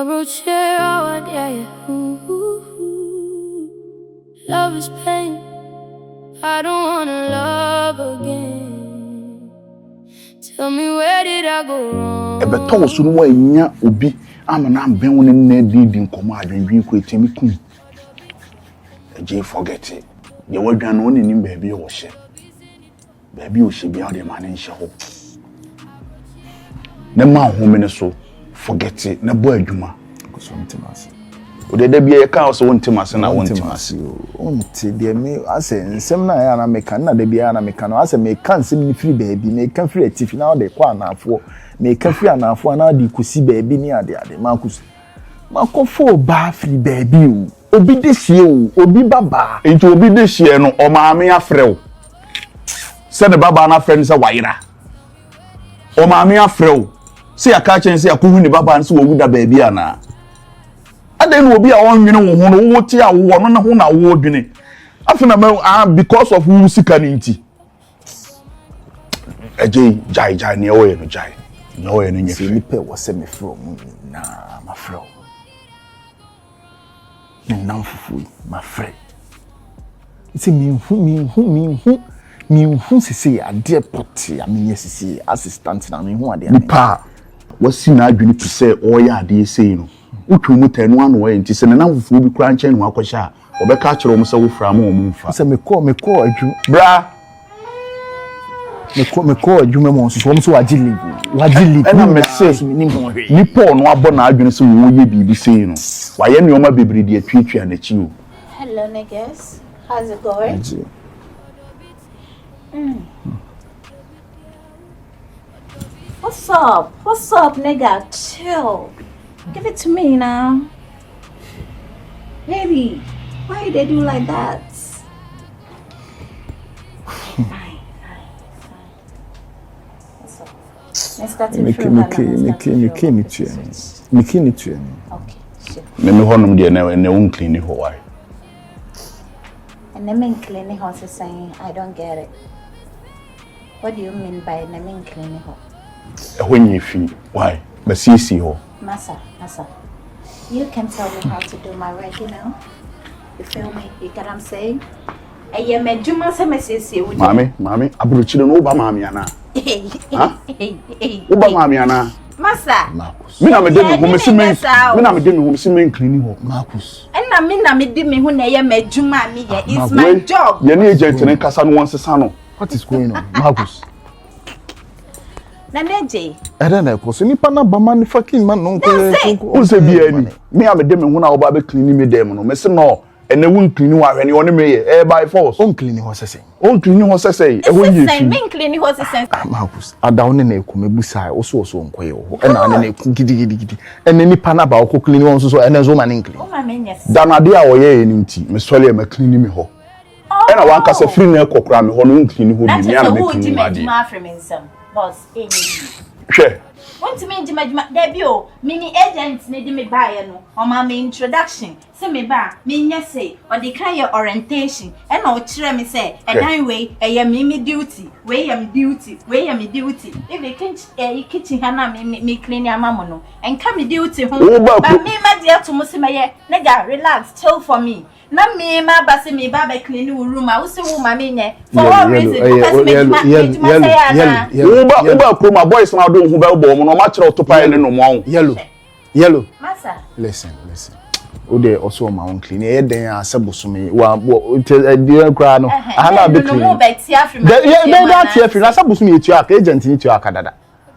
Abrokyire, Awareɛ. Love is pain. I don't wanna love again. Tell me where did I go wrong? Ebe to so no anya obi amana ben won na didi nkomo adwenwen ko etemi kum. Adjei forget it. Ye wadwan no nim baabi wo hye. Baabi wo hye bia de ma ne nhye ho. Na ma home ne so forget it na bo adwuma ko so ntimase. O de bia ye ka so ntimase na wontimase o. Onti de me ase nsem na ya na meka na de bia na meka no ase meka nsem ni free baabi meka free atifi na o de kwa anafo meka free anafo na de kusi baabi ni ade makus makofo ba free baabi o obi de hie o obi baba enti obi de hie no o maame afrɛ o se ne baba na frɛ no se wayira o maame afrɛ o se aka chen se akohu ne baba no se wo wuda baabi ana aden obi a wonwene wo ho no wo ti a wo no na ho na wo dwene afina because of who sika ni nti Adjei jai ne o ye no jai ne o ye no nyefe ni pe wo se me from na ma frɛ o na fufu ma frɛ iti mi hu sisi ade poti amenye sisi assistant na mi hu ade ni pa wasi na adwene to say o ya ade sei no utwumu tanu anu wa nti se na fufu bi kura nchen no akɔhya obeka kyerɛ mo se wo fra mo mo mfa se me kɔ adwu bra me kɔ adwuma mo so so waji leave na me se ni Paul no abɔ na adwene se wo ye bibi sei no wa ye nneoma bebre de atwetwa na chi o. Hello niggas, how's it going? What's up nigga, chill. Give it to me now. Baby, why they do like that? Fine. What's up? Let's start in front. Okay, sure. Me honum de na won clean ho why. And name cleaning house is saying I don't get it. What do you mean by name cleaning ho? When you feel why? But see ho. Massa, you can tell me how to do my work, you know? You feel me? You get what I'm saying? Hey, me do my say with Mommy, Abrokyire no ba mami ana. Ha? Oba mami ana. Massa. Me na me dem ho si men cleaning ho. Marcus. And me dem ho na ye me dwuma me ye. It's my job. Ye na agent ne kasa no won sesa no. What is going on? Marcus. Na Adjei. Na ko so nipa na ba man fucking man no ko. O se bia ni. Me a me dem ho na oba be clean me dem no. Me se no ene won clean wa hwe ne one me ye by force. On clean ho sese. On clean ho sese. E ho yi. Me clean ho sese. Marcus, adaw ne na eku mebusa o so nkoye ho. E na ne eku gidi. Ene nipa na ba o clean won so ene zo ma ne clean. O ma me nyes. Danade a wo ye ni nti me sole me clean me ho. E na wan kasa free na ekokra me ho no clean ho bi me na me clean ma di. Boss, Hwe. Want to me jima debut mini agent ne di me buy no. O ma me introduction. Se me ba me nya say or the kind your orientation. E na o kire me say e dan way e ya me duty. We am duty. If they can kitchen ha na me clean ya mama no. En ka me duty ho. But me ma dia to mo se me ye. Nigga relax, chill for me. Na me ma ba se me ba be clean room. I will say wo ma me nye. For what reason? Because me Uba Kroma boys na do hu be bo mo no ma kire otopa ne no mo. Yellow. Massa. Listen. O de also my own clean. E den aseboso me. Wa dey kra no. Ana be clean. No be tia free. Dey that tia free. Aseboso me etu aka agent ni etu aka dada.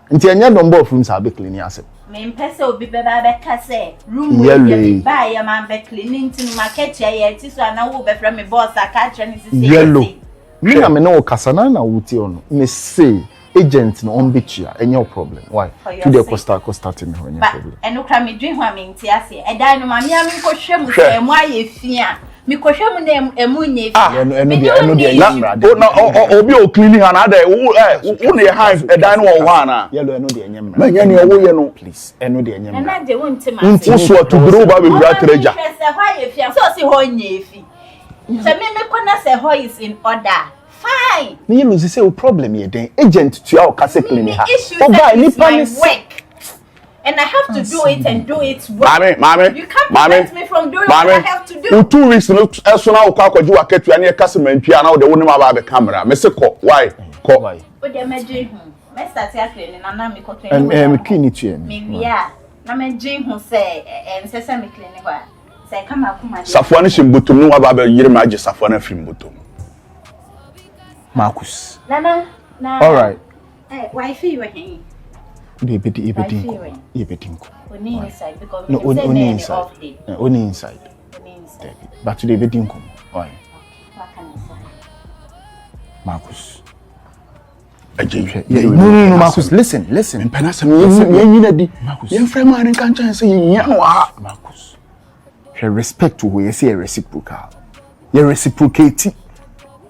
Nti enye number of rooms be clean asem. Me mpese obi be ba ka say room we buy ya man be clean nti market ya ti so na wo be fra me boss aka tra ni sisi. Yellow. Me na me no kasa na wuti ono. Me say agent no on bichia any problem. Why? To the costa me ho any problem. Eno kra me dwen ho amenti ase. E dan no ma me am kohwe mu se emu aye fia. Me kohwe mu na emu nye fia. Eno de na obi o cleaning ha na dey wo na hive e dan no wo ha na. Yellow eno de enyem na. Ma nya ne wo ye no please. Eno de enyem na. Na de won tima. Wo so to bro ba be wura treasure. Se ho aye fia. So se ho nye fi. Se me kona se ho is in order. Fine. Me lose say o problem here then agent to our case clean ha. O buy ni work. and I have to do it and do it well. Mame. You can't prevent me from doing what I have to do. 2 weeks no eso na okwa akwaji waketu ani ekasema ntwia na wo de wonim aba be camera. Me se ko why? Ko. O de Adjei hu. Me start cleaning na me ko cleaning. Me clean it here. Me via. Na me Adjei hu say se me cleaning kwa. Say kama kuma. Safo na shimbutum no aba be yire ma age safo na fimbutum. Marcus. Na. All right. Wifi you here. They betting. Only inside because no, you say only inside. Off day. Only inside. Only inside. But today betting come. Why? What can I say? Marcus. Adjei. No, Marcus. Listen. Mpena se me di. Yen frame man kan chan say yen wa. Marcus. She respect to we say reciprocal. You reciprocate.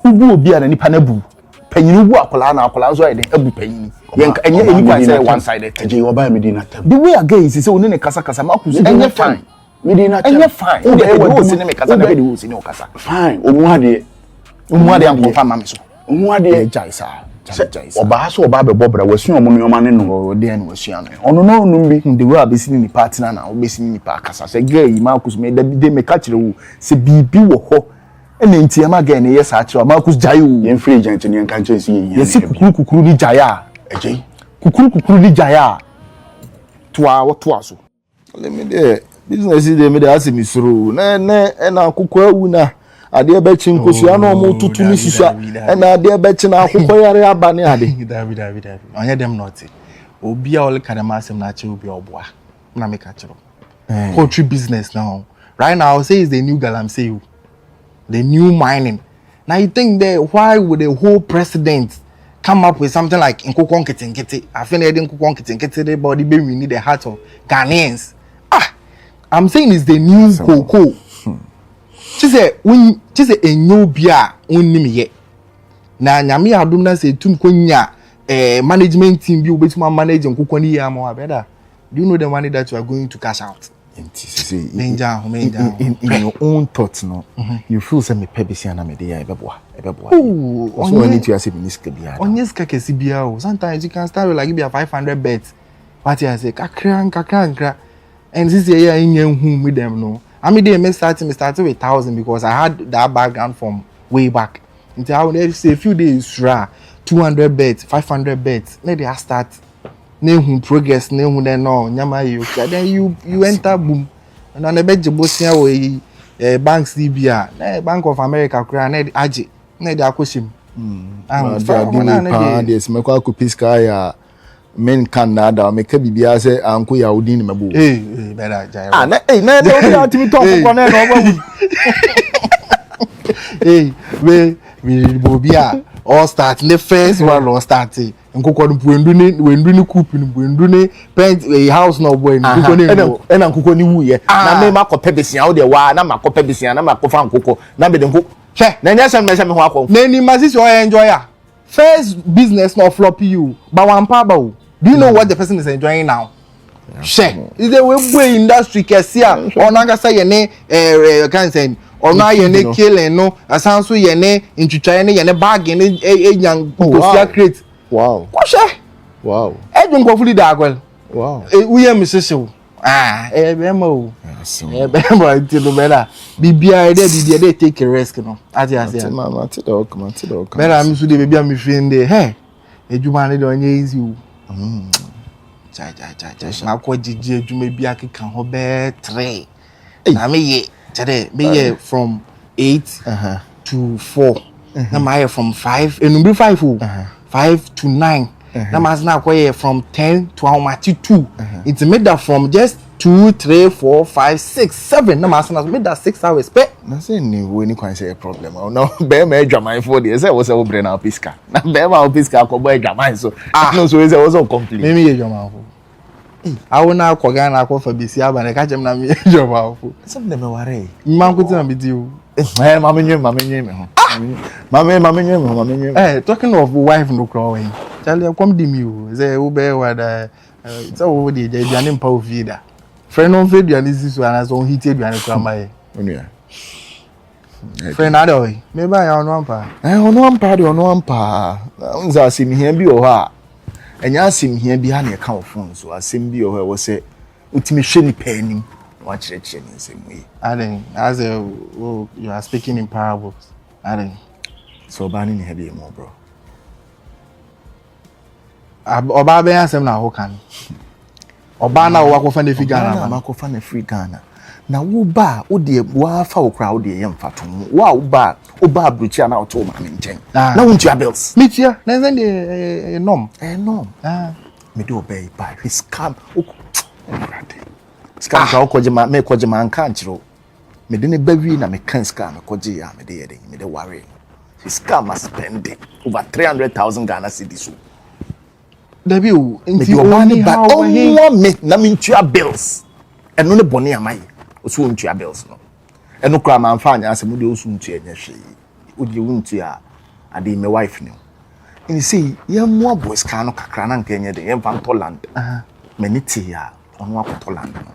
Ubu obi a na nipa na bu. Panyinu bu akola na akola so ide abu panyini. Yen enye any kwa say one sided. Adjei oba me di na tam. The way again is say oni ne kasa Marcus. Enye fine. Me di na tam. Enye fine. O dey wo si ne me kasa na be dey wo si ne o kasa. Fine. Omu ade am confirm am so. Omu ade Adjei sa. Oba so oba be bobra wasu omu nyoma ne no. O dey na wasu an. Ono no num bi. The way abesi ni partner na obesi ni pa kasa. Say girl Marcus me dey me ka kire wo. Se bibi wo ho. Ene nti ama ga na yes akire Marcus jai o. Yen free agent ni kan chan si yen. Yes kukuru ni jaya. Adjei. Kukuru ni jaya. To so. Let me there. Business dey me dey ask me suru. Na akukọ awu na ade be chi nkosua na omo tutu ni sisa. Na ade be chi na akukọ yare aba ni ade. David. Onye dem not. Obi a ole kana masem na che obi oboa. Na make a chiro. Poultry business now. Right now I say is the new galamsey. The new mining. Now you think that why would the whole president come up with something like nkukon kete? I feel they didn't nkukon kete body baby we need the heart of Ghanaians. I'm saying it's the new cocoa. She say enyo bia onnim ye. Na nyame adom na say tum konya management team bi obetuma manage nkukon ni ya ma better. Do you know the money that you are going to cash out? In your own thoughts, no. You feel say me pebisi na me dey ebeboa. Oh, so I need to ask me niska bia. Onyeska kesi bia o. Sometimes you can start with like be 500 bets. What you say? Kakra. And this year in whom with them no. I mean they started with 1,000 because I had that background from way back. Until I would say a few days 200 bets, 500 bets. Let they start. Nehun progress nehun then no nyama you then you enter boom and on the beje bosia we banks DBA na Bank of America kura na Adjei na dey akoshim this me kwa kupiska ya men Canada me ka bibia say anko ya odin me bo better Jai na no ultimate talk ko na no we bobia all start the first one all start nkukọ wendu ni coop ni wendu ni paint a house no boy nkukọ ni ena nkukọ ni wuye na me makọ besia wo de wa na makọ besia na makọ fa nkukọ na be de nkukọ hwe na nya sha me ho akọ na ni masisi o enjoy ya first business no flop you but one pa ba o do you know what the person is enjoying now share is the way industry kesia onaga say ye ne can say ona ye ne killing no asanso ye ne ntwitwaye ne ye ne bag ne enyan kosia crate. Wow. Kwashe. Wow. Ejun ko fuli da agwel. Wow. Uye misese. Be ma o. Be ma ti do bela. Bibia dey take a risk no. Ati ase. Mama ti do come. Bela mi su dey bibia mi friend dey. Hey. Ejuma ne dey onye easy o. Cha. Na ko jiji ejuma bia keka ho be 3. Na me ye. Chade me ye from 8 to 4. Na my from 5. Enumbi 5 o. 5 to 9. Na mas na kweye from 10 to how much 2. It's made that from just 2, 3, 4, 5, 6, 7. Na mas na made that 6 hours. Pe na say ni we ni kwan say a problem. No be ma adwaman for there say was obre na piska. Na be ma piska ko boy adwaman so. No so say was complete. Me adwaman for. I will now ko Ghana ko fa bisi aba na ka jem na me adwaman for. Some dem ware. Man ko tina bidi o. Mama nwe me ho. Mama nwe. Talking of wife no crowing. Tell you come dim you. Say wo be wada so wo dey aduane mpa ofi da. Friend on fe aduane sisu ana so hit aduane kra mai. Onua. Friend adoy. Me ba ya ono ampa. Ono ampa. Unza si mi hia bi o ha. enya asim hia bi ha na ka wo phone so asem bi o he say utimi hwe ni panim wa kyerɛkyerɛ ni nsɛm yi Adjei, as you are speaking in parables. Adjei. so ba ni ha bi mo bro Oba be asem na ho kan. Oba na wo akɔfa na fi Ghana. Na akɔfa na free Ghana. Na wo ba wo de wa fa wo kra wo de yɛ mfatom. Wo ba Abrokyire na wo to ma me nkyɛn. Na wo ntua bills. Mitia, na send the nom. Nom. Me do obey ba. He scam. Scam ka wo koje ma me koje ma anka nkyero. Me de ne ba wi na me kan scam me koje ya me de yɛ de me de worry. He scam must spend over 300,000 Ghana cedis. Dabi o, nti only ba me na me ntua bills. Eno ne bone amai. Oso ntua bills no. Eno kra ma mfa anya asem de oso ntua nya hwe. Odi wuntua ade me wife no. And see, ye mo boys ka no kakra na nka nya de ye mfa to land. Maniti ya ono akoto land no.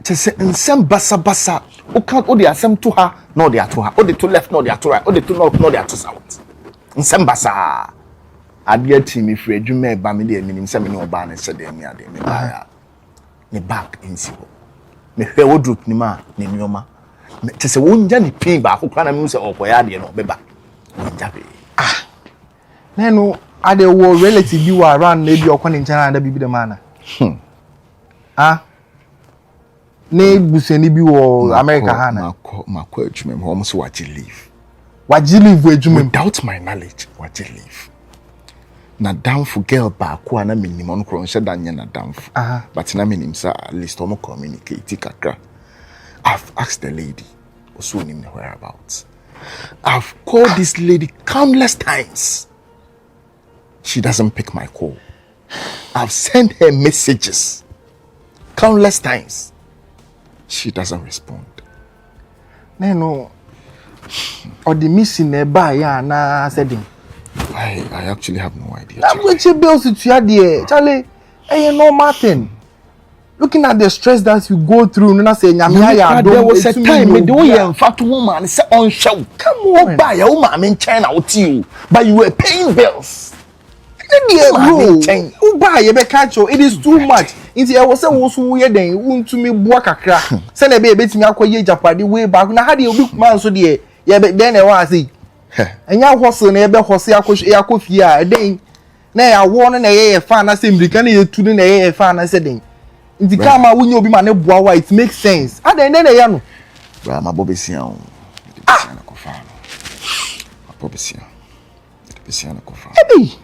Chese nsem basa o ka o de asem to ha na o de ato ha. O de to left na o de ato right. O de to north na o de ato south. Nsem basa ade atimi free adwuma e ba me de minim se me ne oba na se de mi ade me ba ya. Me back insibo. Me hwe wardrobe ni ma ne nyoma. Chese wonja ni pin ba akokra na me se okoya ade no beba. Wonja be. Na no ade wo relative bi wa around na bi okone nkyana da bibi de mana. Ne buseni bi wo America hana. Mako adwuma mo so waje leave. Waje leave adwuma without my knowledge waje leave. Na downful girl ba ko ana minim on kro nhyɛ da nyɛ na downful. But na minim sa at least on communicate kakra. I've asked the lady also nim the whereabouts. I've called this lady countless times. She doesn't pick my call. I've sent her messages countless times. She doesn't respond. No. Or the missing a buy na said I actually have no idea. I'm going to bills to you there. Charlie, hey, no Martin. Looking at the stress that you go through, no say there was a time me do you fat woman say on show. Come on buy a woman in China with you. But you were paying bills. It is too much. Inti I was say wo so ye den untumi bua kakra. Say na be betimi akoye japade way back na ha de obi man so de ye be den e wa say. Enya hustle na ye be hustle akofie a den na ya wo no na ye fan na say mrika na ye tu na ye fan na say den. Inti kama wunye obi man e bua wa it makes sense. Aden na ye no. Bra ma bobesia o. Bobesia na kofa. Ma bobesia. Bobesia na kofa. Hey.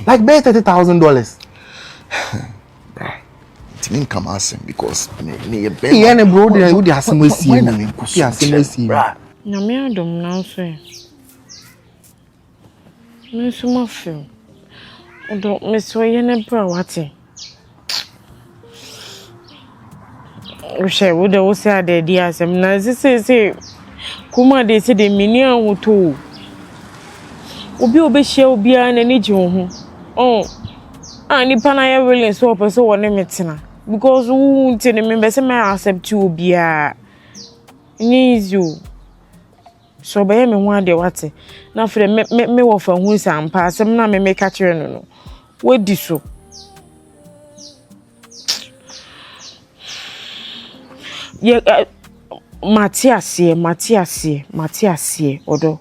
Like pay $30,000. Bruh, it mean come asking because me a bed. Yeah, and bro, they would have some more see. Yeah, see. Nyame adom na so. Me so ma feel. Odo me so ye ne bra wate. O she wo de wo say ade di asem na say kuma de say de mini anwoto. Obi obehia obi a na neji wo ho. Nipa na ya willing so person won metina because who nti ne me say me accept you obi a. Easy o. So be me ho ade wate. Na fere me wo fa hu sampa asem na me ka kire no. Wadi so. Ye Matiasie odo.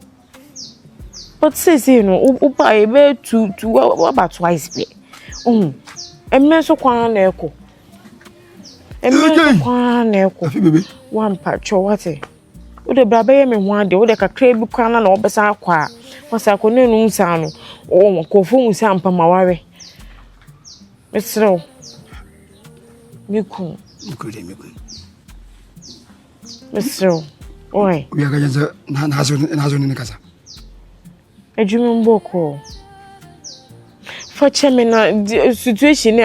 But say no, upa ebe to about twice be. Emme so kwan na eko. Baby. One patcho wate. O de baba ye me ho ade, o de kakra bi kwan na obesa akwa. Wasa ko ne nu nsa no. O ko fu nsa ampa maware. Mesro. Miku. Mesro. Oi. We are going to nazo ni kasa. Adwuma mboko. For chemina situation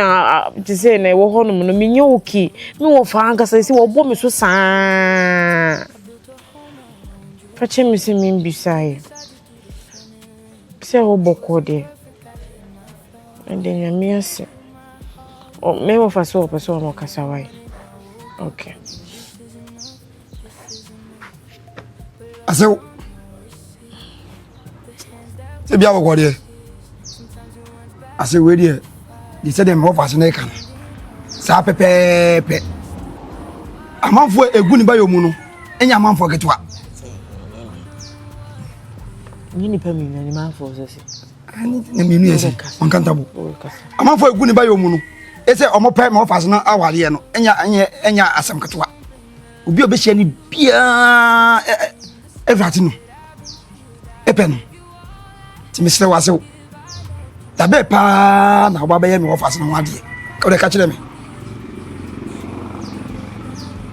to say na wo hono no menye oki. Me wo fa ankasa si wo bo me so saa. For chemi se mi mbisai. Se wo boko de. Ende nyame ase. O me wo fa so person no kasa wai. Okay. Aso. Se bia wo de. I say we there. They said them off as an can. Sa pepe. A man for a good by your mono. And your man forget what. You pay me any man for this. I need uncountable. A man for a good by your mono. It's a more pay more fast now. Our Liano. And ya asam katwa. Ubi obeshi any beer everything. Epen. Mr. Wasso. The bepa na baba ye me offers no wade. Ka de ka kire me.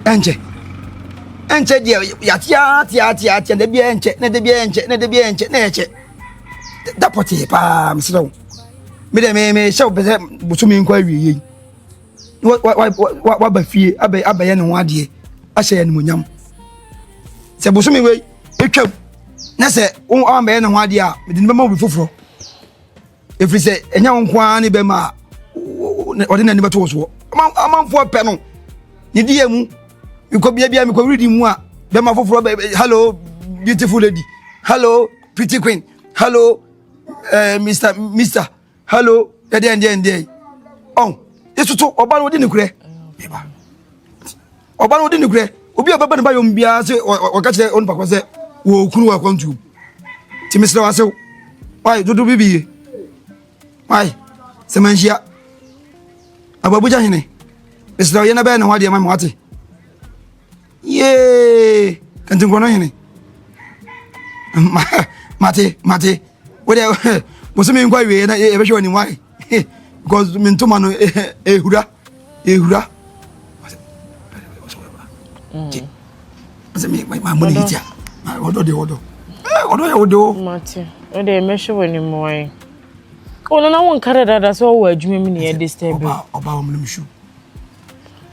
Enche de ya tia de bia enche, na de bia enche na eche. Da poti pa Mr. Wo. Me de me show be busumi nkwa wie yi. Wa ba fie abaye ne wade. Ahye ye ne monyam. Se busumi we etwam. Na se wo abaye ne wade a me de be ma obi foforo. If we say, and young Kwan, Bema, or in any battles, a month for a panel. You dear mu, you could be a beer, reading moi, Bema for hello, beautiful lady, hello, pretty queen, hello, Mr. Hello, day. Oh, it's to Obama didn't cray. Obama didn't cray. Will be a baba by Umbia or catch their own papa, who couldn't want to. Mr. Wasso, why do we be? Why? Semansia. Ababuja hine. Mr. Yana Ben, what do you want? Yay! Can't you go on hine? Mate, whatever. Was some inquiry and I ever show any why? Because Mintomano, hura. What's it my money? What do you do? Martin, what they measure anymore? Oh, no one carried that. That's all we're doing here this table. About Mlimshu.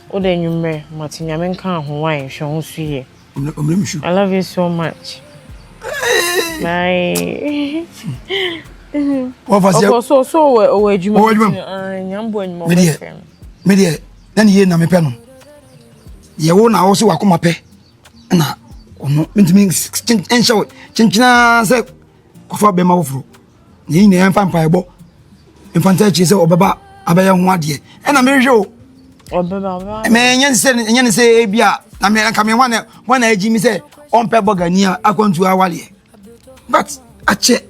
Oh, then you may, Martin, I mean, can't Hawaii, show you. Mlimshu. I love you so much. Bye. What was your so, where you I'm going more. Media, then ye na me penum. Ye won also akoma pe. Na, ono, means chinchina say, kofa be ma wofro. Ye ne emfa mpaebo. Infanta chi say obeba abaya ho ade. E na me hwe o. Obeba. Me nyen say bia na me nka me wana agi mi say onpe bogania akwantu awale. But ache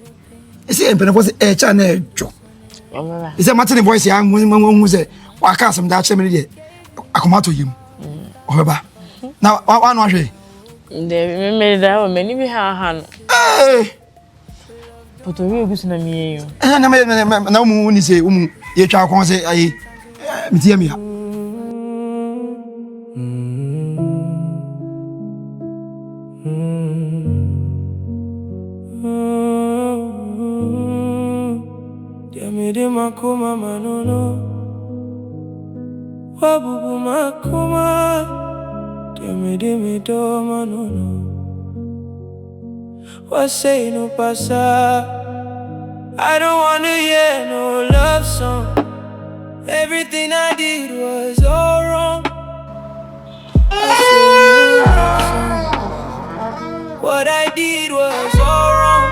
e say empe na for say e cha na edwo. Obeba. E say matini voice ya hu say waka asem da ache me de akomato yim. Obeba. Na wa no hwe. De me da o mani bi ha no. Eh. Poto wi ogusu na mi yo. Na mu ni say mu ye twa kon say ayi mitie mi ha. Demede makoma manono. Wabubu makoma. Demede me do manono. What say no pasa? I don't wanna hear no love song. Everything I did was all wrong. I say no love song. What I did was all wrong.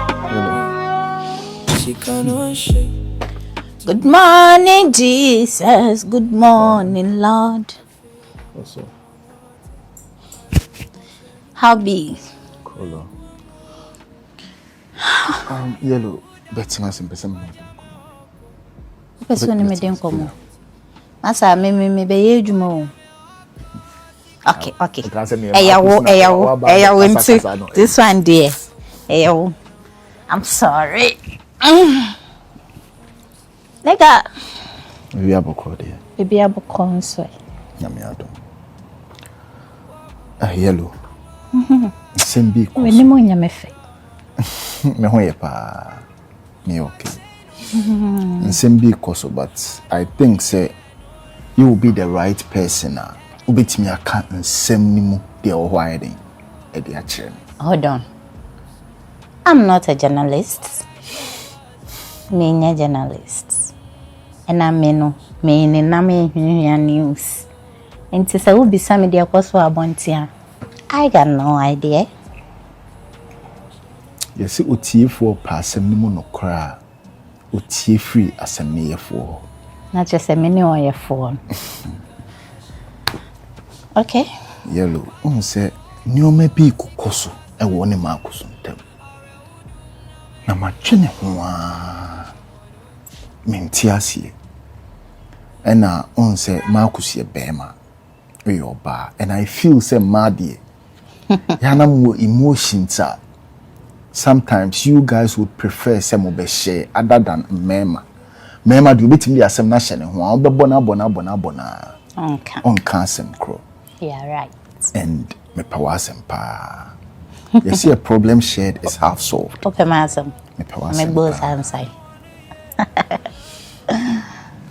She cannot shake. Good morning, Jesus. Good morning, Lord. What's up? How be? Cool. Yellow, betting us in person. Person me den komo. Asa me be yejumo. Okay. Eyawo into this one dear. Eyawo. I'm sorry. Nega. We are Abrokyire. Baby Abrokyire nso. Nyame adom. Yellow. Sembi ko. We ni mo nyame fe. Me ho ye pa. Me okay. Sembi ko so, but I think say you will be the right person now. Ubetimi aka nsem ni mu de o hwaiden e de a kire. Hold on. I'm not a journalist. Me a journalist. And I'm me news. And to say, be some media course for a I got no idea. You see, Uti for passing no cry. utie free asɛm for. Na just a mini or your phone. Okay. Yellow, say nneɛma bi kokɔ so ɛwɔ ne maako so ntam. Na matwe ne ho a menti asie. Ɛna say maako sie bɛɛma ɛyɛ ɔbaa. And I feel say madie. Yana mo emotions a sometimes you guys would prefer say mo be share other than mema. Mema do betimi dey asem na hye ne ho a obebɔ na bona. Onka asem kro. Yeah, right. And me power asem pa. You see a problem shared is half solved. Okay, masam. Me power asem. Me both answer.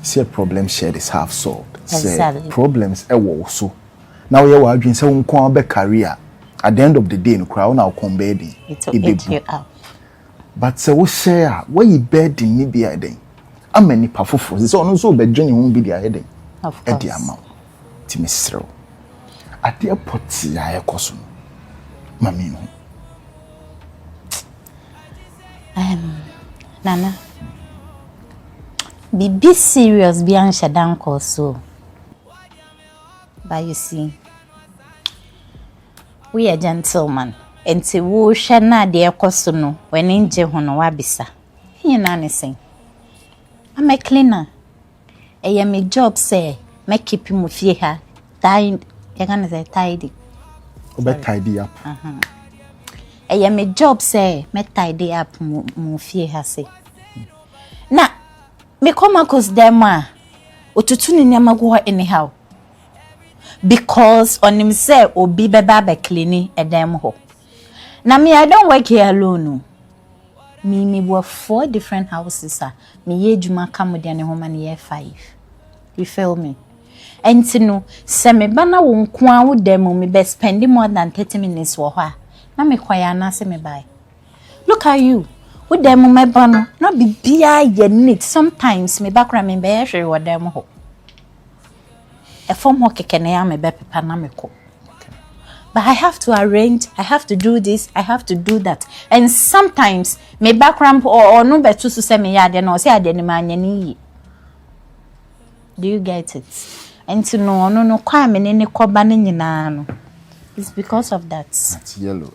See a problem shared is half solved. Exactly. Say problems ewo so. Now you are adwin say wonko be career. At the end of the day, no crowd now come bedding. It will eat you up. But so we share where you bedding me be heading. How many powerful so no so be journey won't be the heading. Of course. At the amount. Timistro. At the airport, I cosum. Mammy. Nana. Be serious beyond Shadanko so. But you see. We are gentlemen. And to woo shana dear cosuno when in Jehono wabisa. You know anything. I'm a cleaner. I am a job say, make keep him with her. Tied, you're gonna say tidy. Tidy up. I am a job say, make tidy up mufie say. Na, me come across them ututuni nyamagwa anyhow. Because on him say obi beba be cleaning a damn ho. Na me I don't work here alone. Me work 4 different houses me ye juma come down home and year 5. You feel me? And to know se me bana won kwa wo dem me be spending more than 30 minutes wo ho. Na me kwaya na se me buy. Look at you. Wo dem me bano na bibia ye need sometimes me background me be hwe wo dem ho. A form ho keke na ya me be pepa na me ko. But I have to arrange, I have to do this, I have to do that. And sometimes me background or no betu so say me ya de no say ade ni ma nyani. Do you get it? And to no kwa me ne koba ne nyina no. It's because of that. That's yellow.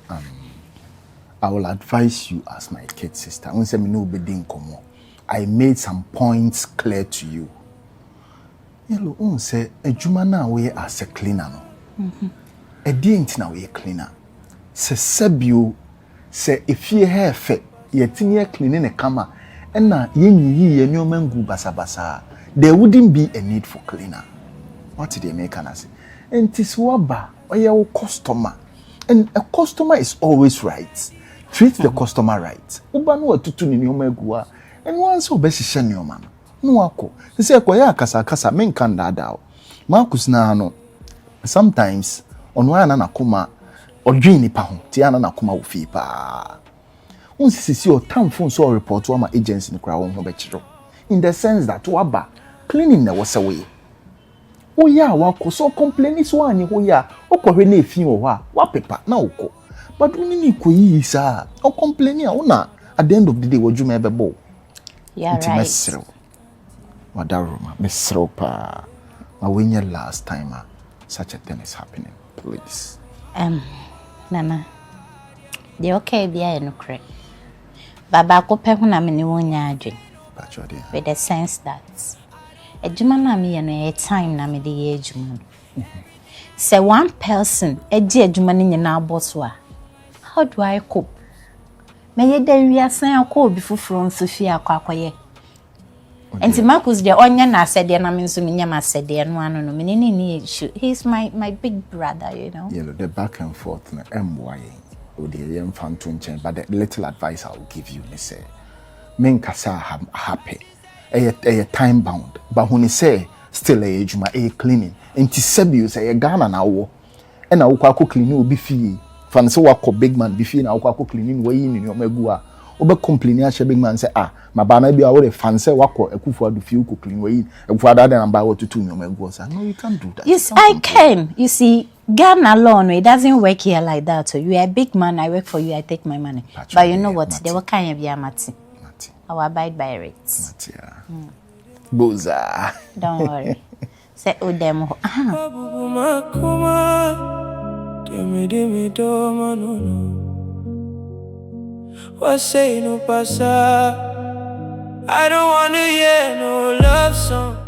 I will advise you as my kid sister. When say me no be din komo. I made some points clear to you. Yellow say adwuma na we as a cleaner no. A dient now we cleaner. Se sebio se if ye hair fe ye tinye cleaning a kama and na ye no mangu basa there wouldn't be a need for cleaner. What did they make an say? And tis waba or your customer. And a customer is always right. Treat the customer right. Uba no tutu ni omegua and once obesi shenyo man. No ako. They say kwaya kasa men kan dada. Marcus na no. Sometimes on why na nakoma odwin nipa ho ti ana nakoma wo fi pa unsisi o tamfo so report to my agency ni kra wo ho be kiro in the sense that waba cleaning na was away o ya wa ko so complain so anyi ho ya o kohwe na efi wo ha wa pepa na uko but uni ni ko yi sa o complain ya una at the end of the day wodwuma ebebo yeah right mesro wadaroma mesro pa ma wenye last time such a thing is happening. Please. Nana. The okay be no cre. Baba ko pe hu na me ni wonya adwen. With the sense that ejuma na me no time na me de ye ejuma. Say one person eji ejuma ni nyina aboso a. How do I cope? Me ye da wi asan akọ obi fufuro nso fi akwakoye. Enti Marcus de onya na asede na me nso menya masede no ano no me ni issue. He's my big brother, you know. Yeah, the back and forth na MY o de yem fan to nchen, but the little advice I will give you me say men kasa happy. A time bound, but when he say still a ejuma a cleaning. Enti sebi say a Ghana na wo. E na wo kwa cleaning obi fie. Fan se wa big man bi fie na wo kwa cleaning we yi ni omegua. Obe complain a big man say my bana be our fancy wako ekufu adu fi uko clean way ekufu ada na buy what to me omego say no you can't do that. Yes I can. You see Ghana alone it doesn't work here like that. So you are a big man, I work for you, I take my money. But you know what? They were kind of be amati. I will abide by it. Boza. Don't worry. Say Udem. What say no pasa? I don't wanna hear no love song.